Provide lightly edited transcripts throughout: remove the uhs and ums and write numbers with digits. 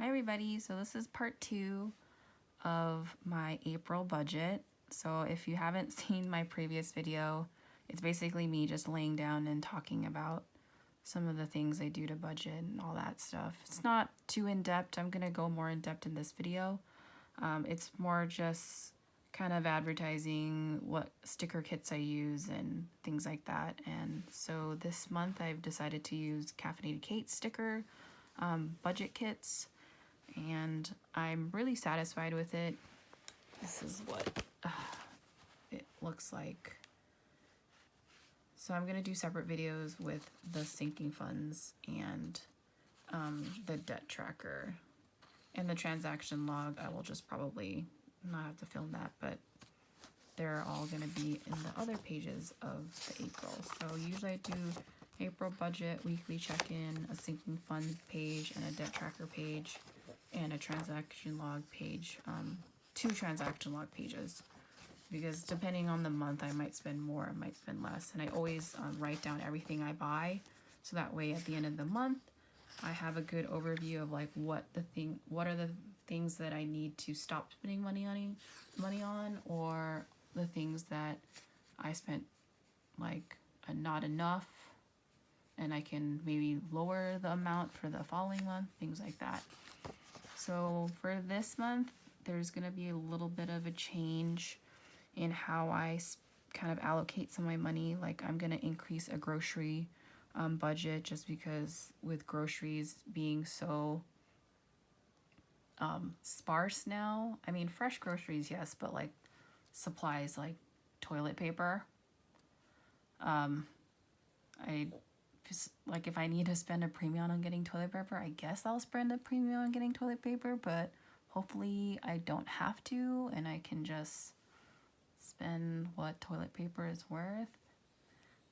Hi everybody, so this is part 2 of my April budget. So if you haven't seen my previous video, it's basically me just laying down and talking about some of the things I do to budget and all that stuff. It's not too in-depth. I'm gonna go more in-depth in this video. It's more just kind of advertising what sticker kits I use and things like that. And so this month I've decided to use Caffeinated Kate sticker budget kits, and I'm really satisfied with it. This is what it looks like. So I'm gonna do separate videos with the sinking funds and the debt tracker and the transaction log. I will just probably not have to film that, but they're all gonna be in the other pages of the April. So usually I do April budget, weekly check-in, a sinking funds page, and a debt tracker page, and a transaction log page, 2 transaction log pages, because depending on the month I might spend more, I might spend less, and I always write down everything I buy, so that way at the end of the month I have a good overview of like what are the things that I need to stop spending money on, or the things that I spent like not enough, and I can maybe lower the amount for the following month, things like that. So for this month, there's going to be a little bit of a change in how I kind of allocate some of my money. Like I'm going to increase a grocery budget, just because with groceries being so sparse now. I mean, fresh groceries, yes, but like supplies like toilet paper. I just, like, if I need to spend a premium on getting toilet paper, I guess I'll spend a premium on getting toilet paper, but hopefully I don't have to, and I can just spend what toilet paper is worth.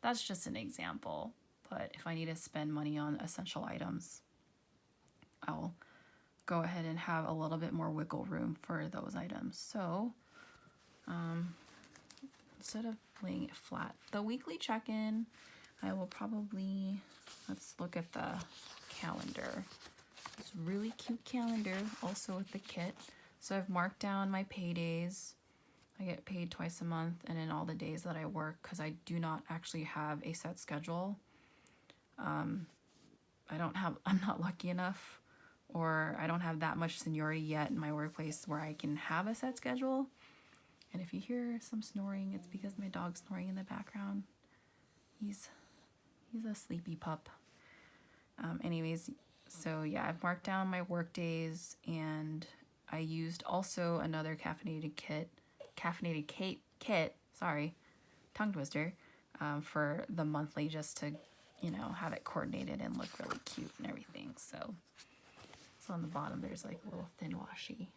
That's just an example, but if I need to spend money on essential items, I'll go ahead and have a little bit more wiggle room for those items. So instead of laying it flat, the weekly check-in, I will probably, let's look at the calendar. It's a really cute calendar, also with the kit. So I've marked down my paydays. I get paid twice a month, and then all the days that I work, because I do not actually have a set schedule. I'm not lucky enough, or I don't have that much seniority yet in my workplace where I can have a set schedule. And if you hear some snoring, it's because my dog's snoring in the background. He's a sleepy pup. Anyways, so yeah, I've marked down my work days, and I used also another Caffeinated Kate kit, sorry, tongue twister, for the monthly, just to, you know, have it coordinated and look really cute and everything. So on the bottom there's like a little thin washi.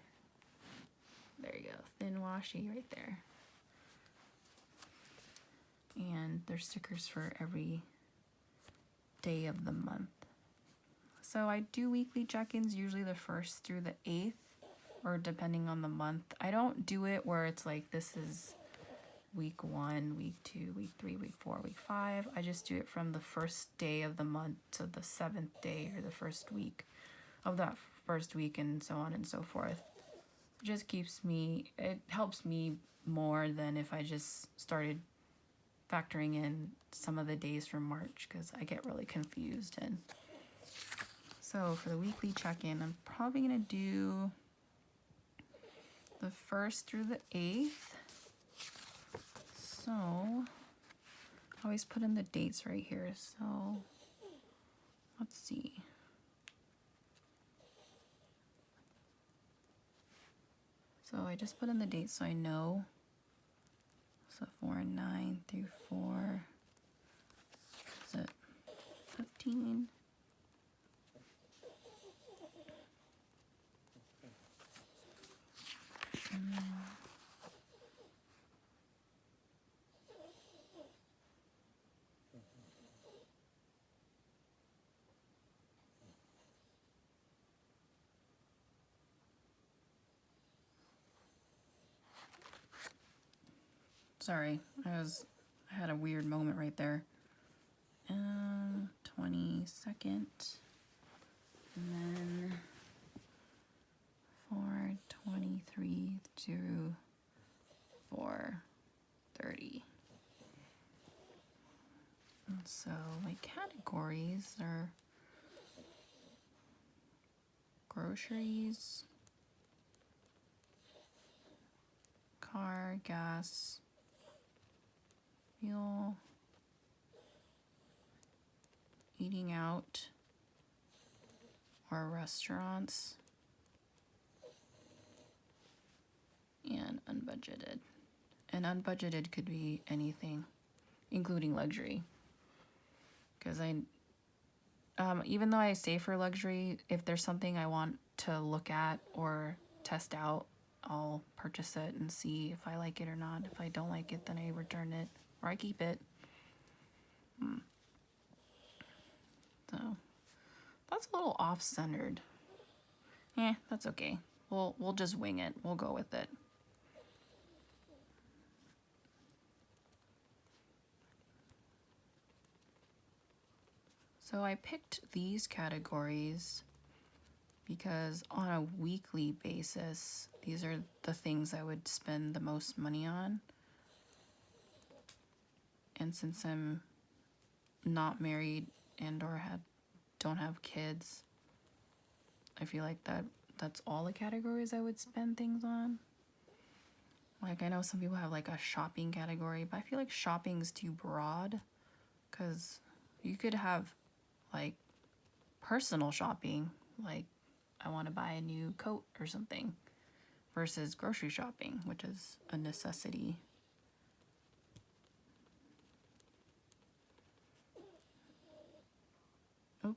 There you go, thin washi right there. And there's stickers for every day of the month. So I do weekly check-ins, usually the 1st through the 8th, or depending on the month. I don't do it where it's like this is week 1, week 2, week 3, week 4, week 5. I just do it from the 1st day of the month to the 7th day, or the 1st week of that 1st week, and so on and so forth. It just it helps me more than if I just started factoring in some of the days from March, because I get really confused. And so for the weekly check-in, I'm probably gonna do the 1st through the 8th. So I always put in the dates right here. So let's see. So I just put in the dates so I know. So 4/9 through 4, is it 15? Sorry, I had a weird moment right there. 22nd, and then to 430. And so my categories are groceries, car, gas, fuel, eating out, or restaurants, and unbudgeted. And unbudgeted could be anything, including luxury. Because even though I say for luxury, if there's something I want to look at or test out, I'll purchase it and see if I like it or not. If I don't like it, then I return it or I keep it. So that's a little off-centered. That's okay. We'll just wing it. We'll go with it. So I picked these categories because on a weekly basis, these are the things I would spend the most money on. And since I'm not married and or don't have kids, I feel like that's all the categories I would spend things on. Like, I know some people have like a shopping category, but I feel like shopping's too broad, because you could have like personal shopping, like I want to buy a new coat or something, versus grocery shopping, which is a necessity. Oh,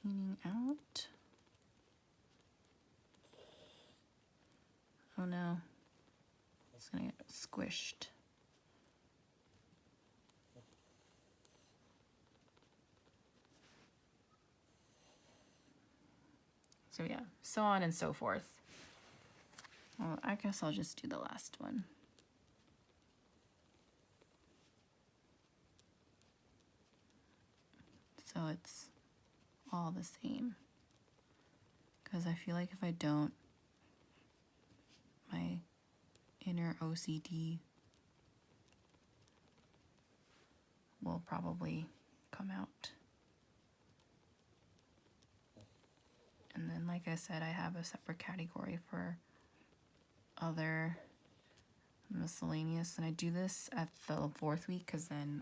eating out. Oh no, it's gonna get squished. So yeah, so on and so forth. Well, I guess I'll just do the last one. So it's all the same. Because I feel like if I don't, my inner OCD will probably come out. And then, like I said, I have a separate category for other miscellaneous, and I do this at the 4th week because then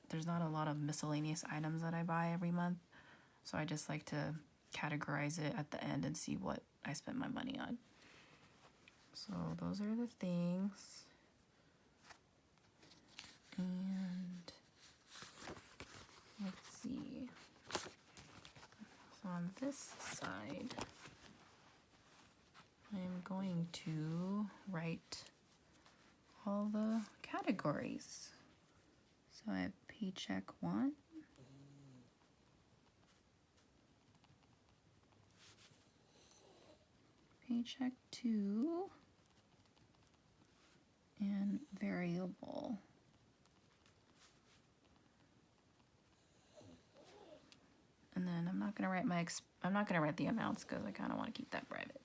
there's not a lot of miscellaneous items that I buy every month, so I just like to categorize it at the end and see what I spent my money on. So those are the things. And let's see. So on this side, I'm going to write all the categories. So I have paycheck 1, paycheck 2, and variable. And then I'm not gonna write the amounts because I kind of want to keep that private.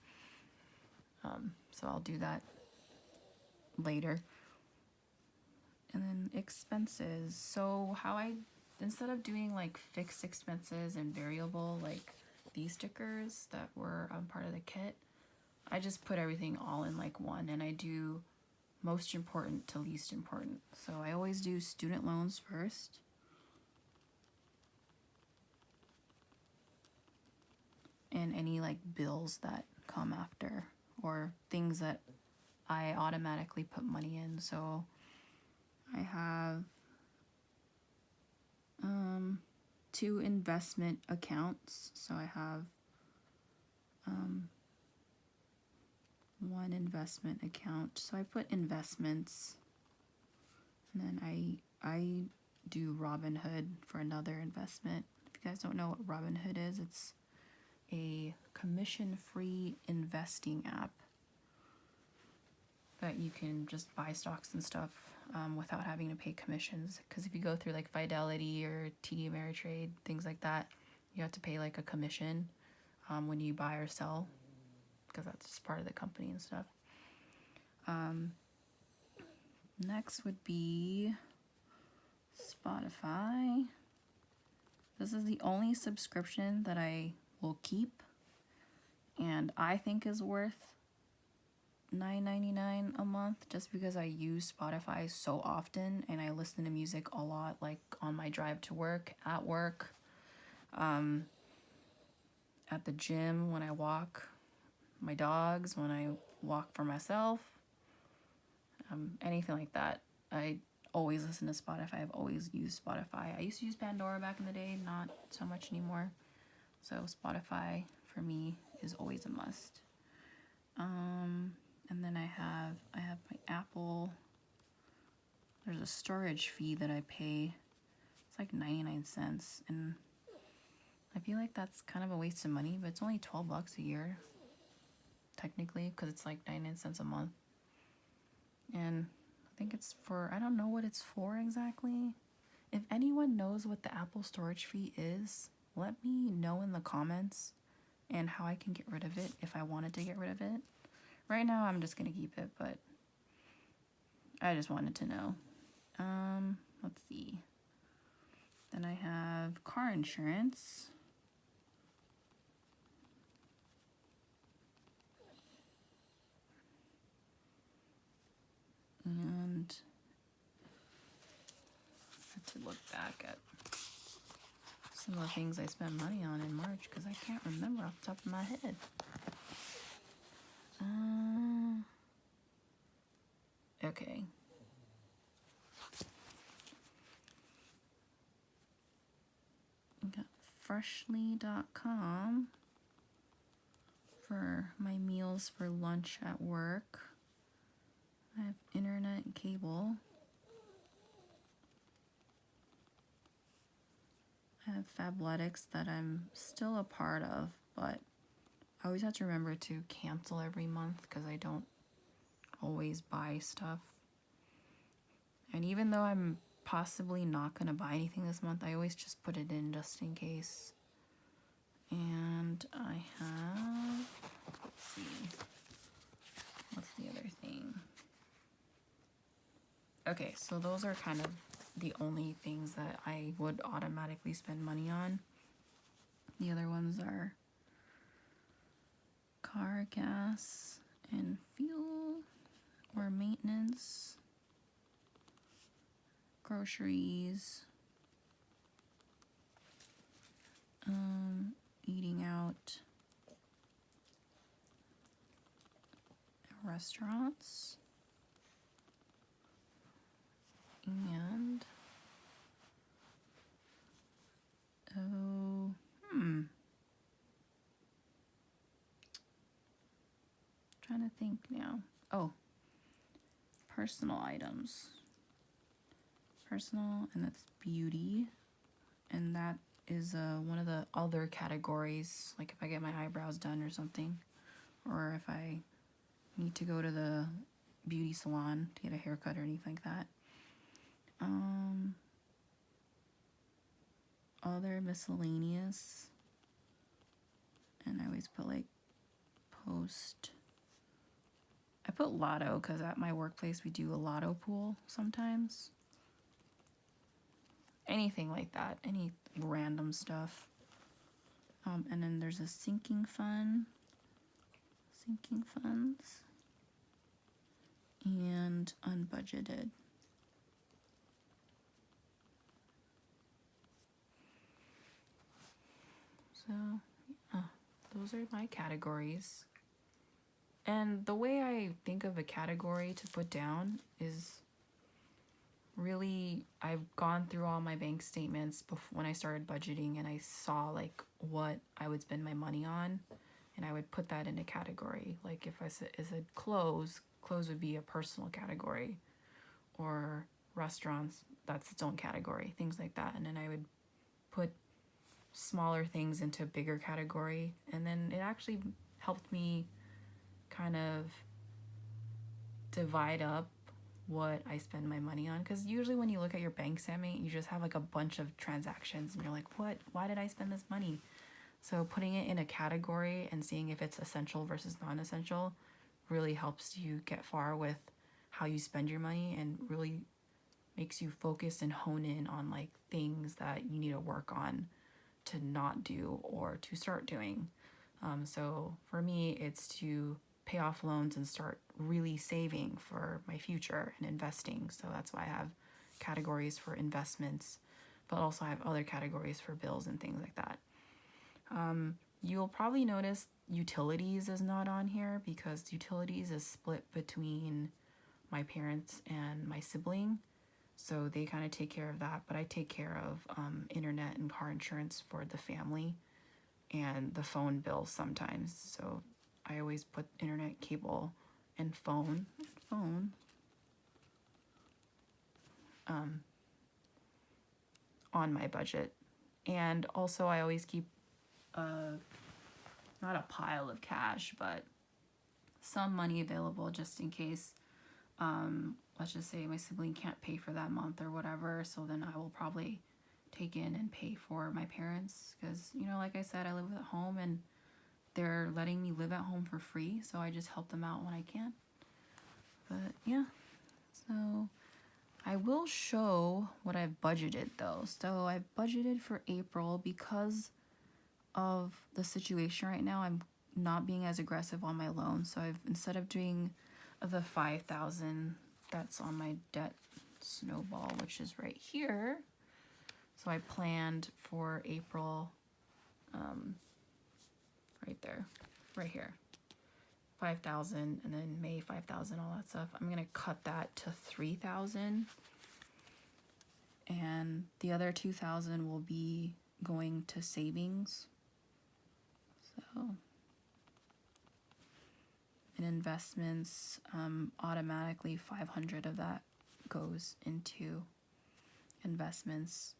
So I'll do that later. And then expenses. So instead of doing like fixed expenses and variable, like these stickers that were part of the kit, I just put everything all in like one, and I do most important to least important. So I always do student loans first. And any like bills that come after, or things that I automatically put money in. So I have 2 investment accounts. So I have 1 investment account. So I put investments, and then I do Robinhood for another investment. If you guys don't know what Robinhood is, it's a commission-free investing app that you can just buy stocks and stuff without having to pay commissions. Because if you go through like Fidelity or TD Ameritrade, things like that, you have to pay like a commission when you buy or sell, because that's just part of the company and stuff. Next would be Spotify. This is the only subscription that I will keep and I think is worth $9.99 a month just because I use Spotify so often and I listen to music a lot, like on my drive to work, at work, at the gym, when I walk my dogs, when I walk for myself, anything like that. I always listen to Spotify. I've always used Spotify. I used to use Pandora back in the day, not so much anymore. So Spotify for me is always a must. And then I have my Apple. There's a storage fee that I pay. It's like 99 cents, and I feel like that's kind of a waste of money, but it's only $12 a year technically because it's like 99 cents a month. And I think it's for, I don't know what it's for exactly. If anyone knows what the Apple storage fee is, let me know in the comments and how I can get rid of it if I wanted to get rid of it. Right now I'm just gonna keep it, but I just wanted to know. Let's see. Then I have car insurance. And I have to look back at some of the things I spent money on in March because I can't remember off the top of my head. Okay. I got freshly.com for my meals for lunch at work. I have internet and cable. I have Fabletics that I'm still a part of, but I always have to remember to cancel every month because I don't always buy stuff. And even though I'm possibly not going to buy anything this month, I always just put it in just in case. And I have, let's see, what's the other thing? Okay, so those are kind of the only things that I would automatically spend money on. The other ones are car gas and fuel or maintenance, groceries, eating out at restaurants, and trying to think now. Oh, personal items. Personal, and that's beauty, and that is one of the other categories, like if I get my eyebrows done or something, or if I need to go to the beauty salon to get a haircut or anything like that. Other miscellaneous, and I always put like post. I put lotto because at my workplace we do a lotto pool sometimes. Anything like that, any random stuff. And then there's a sinking funds, and unbudgeted. So, yeah, those are my categories. And the way I think of a category to put down is really, I've gone through all my bank statements before when I started budgeting, and I saw like what I would spend my money on, and I would put that in a category. Like if I said clothes would be a personal category, or restaurants, that's its own category, things like that. And then I would put smaller things into a bigger category, and then it actually helped me kind of divide up what I spend my money on, because usually when you look at your bank statement, you just have like a bunch of transactions and you're like, why did I spend this money? So putting it in a category and seeing if it's essential versus non-essential really helps you get far with how you spend your money and really makes you focus and hone in on like things that you need to work on to not do or to start doing. So for me, it's to pay off loans and start really saving for my future and investing. So that's why I have categories for investments, but also I have other categories for bills and things like that. You'll probably notice utilities is not on here because utilities is split between my parents and my sibling. So they kind of take care of that, but I take care of internet and car insurance for the family and the phone bills sometimes. So I always put internet, cable, and phone on my budget. And also I always keep not a pile of cash, but some money available just in case, let's just say my sibling can't pay for that month or whatever. So then I will probably take in and pay for my parents because, you know, like I said, I live at home and they're letting me live at home for free. So I just help them out when I can. But yeah, so I will show what I've budgeted though. So I've budgeted for April because of the situation right now. I'm not being as aggressive on my loan. So I've, instead of doing the 5,000 that's on my debt snowball, which is right here. So I planned for April, right there, right here, 5,000, and then May 5,000, all that stuff. I'm gonna cut that to 3,000, and the other 2,000 will be going to savings. So, in investments, automatically 500 of that goes into investments,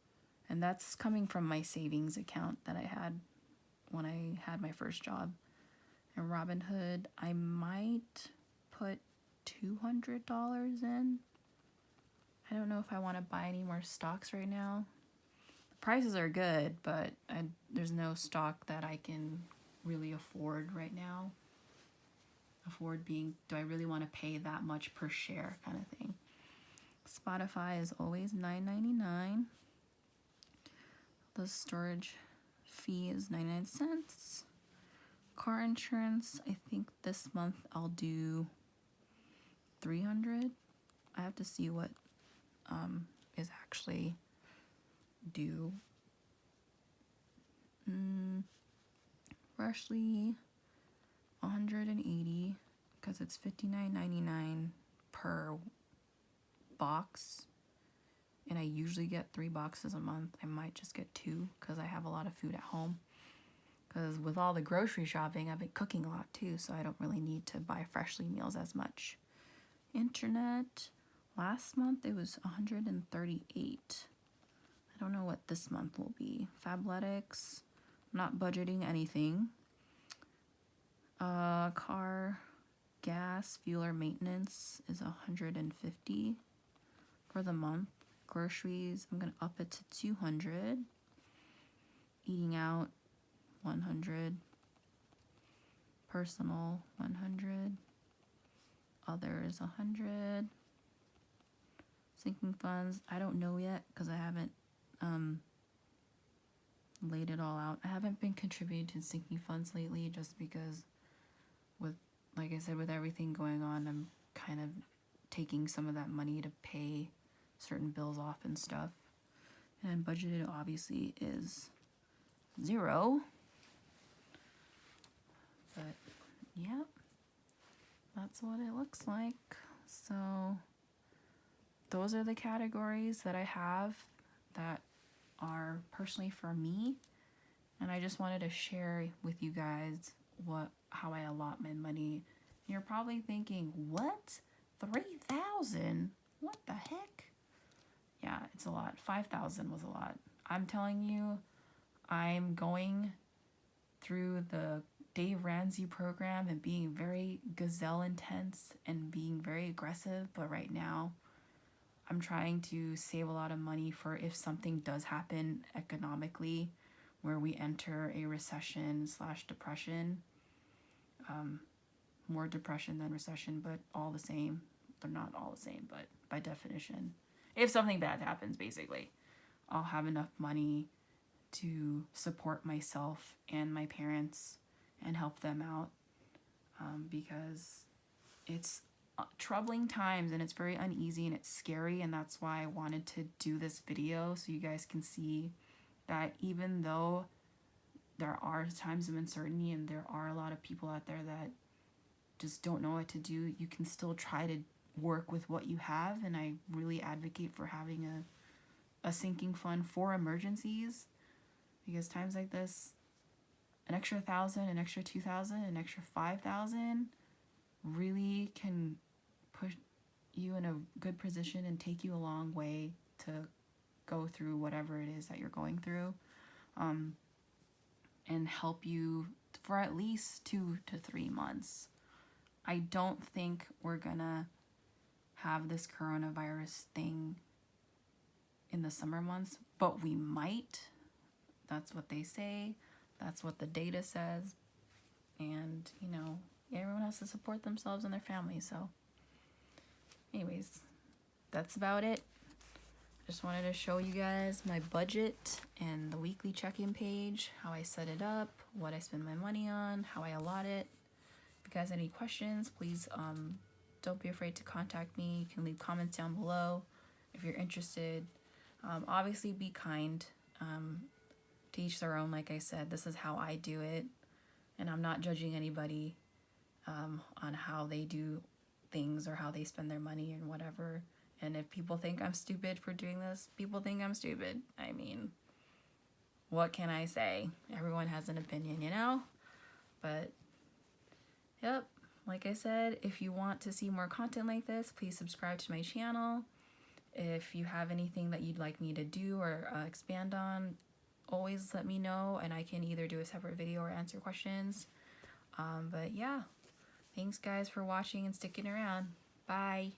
and that's coming from my savings account that I had when I had my first job. And Robinhood, I might put $200 in. I don't know if I want to buy any more stocks right now. The prices are good, but there's no stock that I can really afford right now. Afford being, do I really want to pay that much per share kind of thing. Spotify is always $9.99. The storage fee is 99 cents. Car insurance, I think this month I'll do 300. I have to see what is actually due. Roughly 180 because it's $59.99 per box, and I usually get 3 boxes a month. I might just get 2 because I have a lot of food at home. Because with all the grocery shopping, I've been cooking a lot too, so I don't really need to buy freshly meals as much. Internet, last month it was 138. I don't know what this month will be. Fabletics, not budgeting anything. Car, gas, fuel, or maintenance is 150 for the month. Groceries, I'm gonna up it to 200. Eating out, 100. Personal, 100. Others, 100. Sinking funds, I don't know yet because I haven't laid it all out. I haven't been contributing to sinking funds lately just because with, like I said, with everything going on, I'm kind of taking some of that money to pay certain bills off and stuff. And budgeted obviously is 0. But yeah, that's what it looks like. So those are the categories that I have that are personally for me, and I just wanted to share with you guys how I allot my money. You're probably thinking, what? 3,000? What the heck? Yeah, it's a lot. 5,000 was a lot. I'm telling you, I'm going through the Dave Ramsey program and being very gazelle intense and being very aggressive, but right now I'm trying to save a lot of money for if something does happen economically where we enter a recession / depression. more depression than recession, but all the same. They're not all the same, but by definition, if something bad happens, basically, I'll have enough money to support myself and my parents and help them out, because it's troubling times and it's very uneasy and it's scary, and that's why I wanted to do this video so you guys can see that even though there are times of uncertainty and there are a lot of people out there that just don't know what to do, you can still try to work with what you have. And I really advocate for having a sinking fund for emergencies, because times like this, an extra 1,000, an extra 2,000, an extra 5,000 really can put you in a good position and take you a long way to go through whatever it is that you're going through, and help you for at least 2 to 3 months. I don't think we're gonna have this coronavirus thing in the summer months, but we might. That's what they say. That's what the data says. And, you know, everyone has to support themselves and their families. So anyways, that's about it. Just wanted to show you guys my budget and the weekly check-in page, how I set it up, what I spend my money on, how I allot it. If you guys have any questions, please don't be afraid to contact me. You can leave comments down below if you're interested. Obviously be kind. To each their own, like I said. This is how I do it, and I'm not judging anybody on how they do things or how they spend their money and whatever. And if people think I'm stupid for doing this, people think I'm stupid. I mean, what can I say? Everyone has an opinion, you know? But, yep, like I said, if you want to see more content like this, please subscribe to my channel. If you have anything that you'd like me to do or expand on, always let me know, and I can either do a separate video or answer questions. But yeah, thanks guys for watching and sticking around. Bye.